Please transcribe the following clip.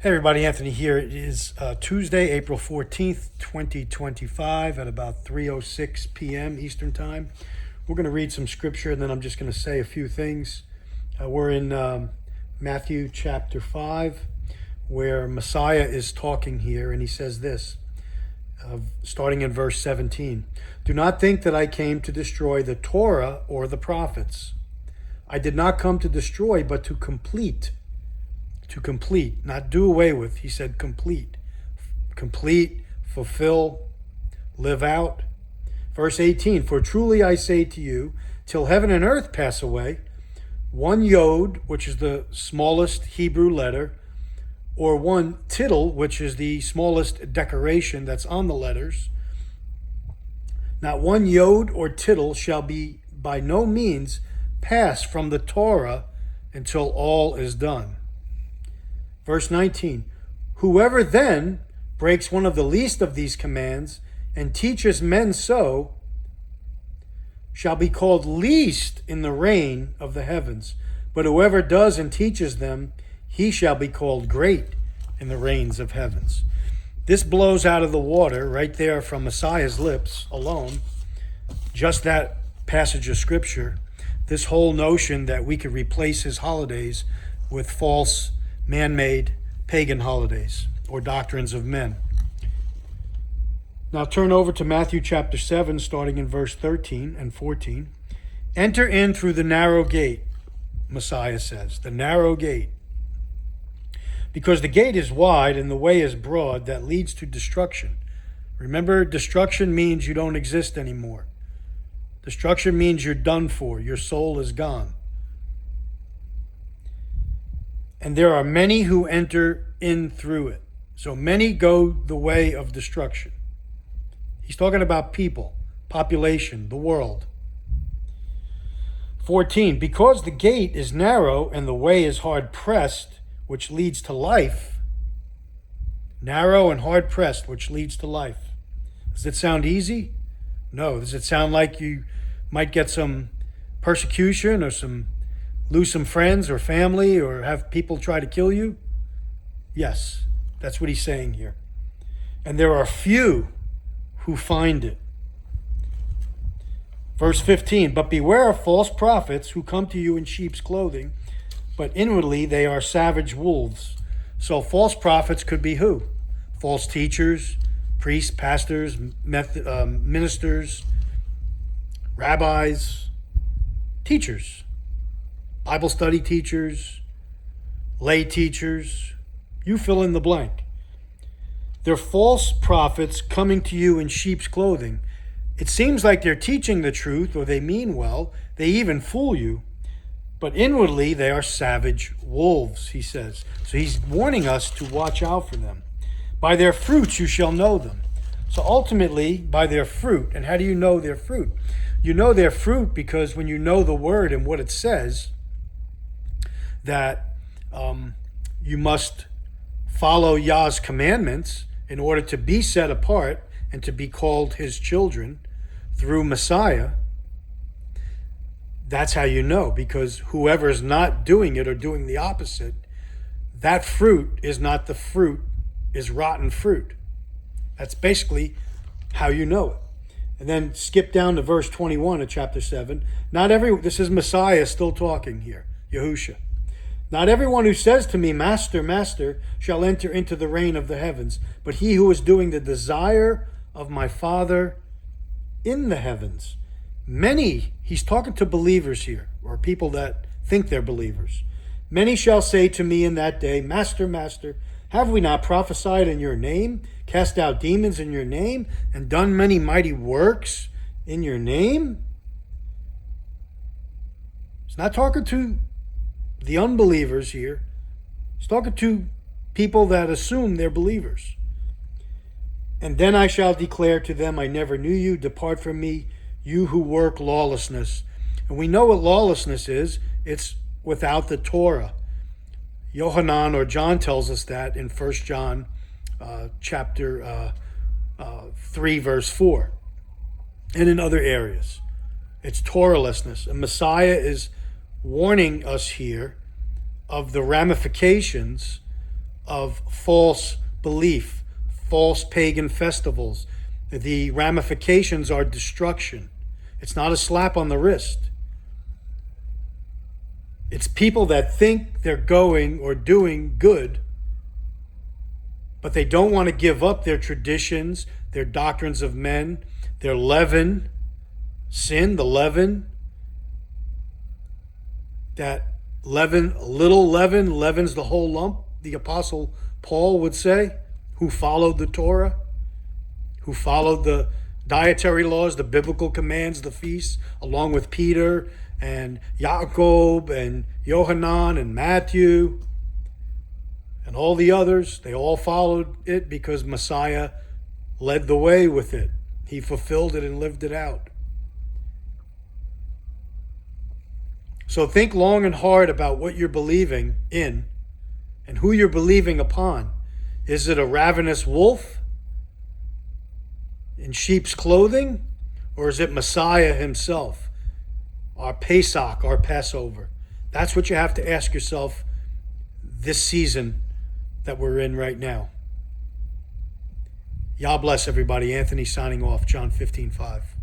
Hey everybody, Anthony here. It is Tuesday, April 14th, 2025 at about 3:06 p.m. Eastern Time. We're going to read some scripture and then I'm just going to say a few things. We're in Matthew chapter 5 where Messiah is talking here, and he says this, starting in verse 17. Do not think that I came to destroy the Torah or the prophets. I did not come to destroy, but to complete. To complete, not do away with. He said complete. Complete, fulfill, live out. Verse 18, for truly I say to you, till heaven and earth pass away, one yod, which is the smallest Hebrew letter, or one tittle, which is the smallest decoration that's on the letters, not one yod or tittle shall be by no means pass from the Torah until all is done. Verse 19, whoever then breaks one of the least of these commands and teaches men so shall be called least in the reign of the heavens. But whoever does and teaches them, he shall be called great in the reigns of heavens. This blows out of the water right there from Messiah's lips alone. Just that passage of scripture, this whole notion that we could replace his holidays with false man-made pagan holidays or doctrines of men. Now turn over to Matthew chapter 7, starting in verse 13 and 14. Enter in through the narrow gate, Messiah says, the narrow gate. Because the gate is wide and the way is broad that leads to destruction. Remember, destruction means you don't exist anymore. Destruction means you're done for. Your soul is gone. And there are many who enter in through it. So many go the way of destruction. He's talking about people, population, the world. 14, because the gate is narrow and the way is hard pressed, which leads to life. Narrow and hard pressed, which leads to life. Does it sound easy? No. Does it sound like you might get some persecution or lose some friends or family or have people try to kill you? Yes, that's what he's saying here. And there are few who find it. Verse 15, but beware of false prophets who come to you in sheep's clothing, but inwardly they are savage wolves. So false prophets could be who? False teachers, priests, pastors, ministers, rabbis, teachers. Bible study teachers, lay teachers, you fill in the blank. They're false prophets coming to you in sheep's clothing. It seems like they're teaching the truth or they mean well. They even fool you. But inwardly they are savage wolves, he says. So he's warning us to watch out for them. By their fruits you shall know them. So ultimately, by their fruit. And how do you know their fruit? You know their fruit because when you know the word and what it says, that you must follow Yah's commandments in order to be set apart and to be called his children through Messiah. That's how you know, because whoever is not doing it or doing the opposite, that fruit is not the fruit, is rotten fruit. That's basically how you know it. And then skip down to verse 21 of chapter 7. This is Messiah still talking here, Yahusha. Not everyone who says to me, Master, Master, shall enter into the reign of the heavens, but he who is doing the desire of my Father in the heavens. Many, he's talking to believers here, or people that think they're believers. Many shall say to me in that day, Master, Master, have we not prophesied in your name, cast out demons in your name, and done many mighty works in your name? He's not talking to the unbelievers here. He's talking to people that assume they're believers. And then I shall declare to them, I never knew you. Depart from me, you who work lawlessness. And we know what lawlessness is. It's without the Torah. Yohanan or John tells us that in 1 John chapter 3, verse 4. And in other areas. It's Torahlessness. And Messiah is warning us here of the ramifications of false belief, false pagan festivals. The ramifications are destruction. It's not a slap on the wrist. It's people that think they're going or doing good, but they don't want to give up their traditions, their doctrines of men, their leaven, sin, the leaven. That leaven, little leaven, leavens the whole lump, the Apostle Paul would say, who followed the Torah, who followed the dietary laws, the biblical commands, the feasts, along with Peter and Jacob and Yohanan and Matthew and all the others. They all followed it because Messiah led the way with it. He fulfilled it and lived it out. So think long and hard about what you're believing in and who you're believing upon. Is it a ravenous wolf in sheep's clothing? Or is it Messiah himself? Our Pesach, our Passover. That's what you have to ask yourself this season that we're in right now. Yah bless everybody. Anthony signing off, John 15:5.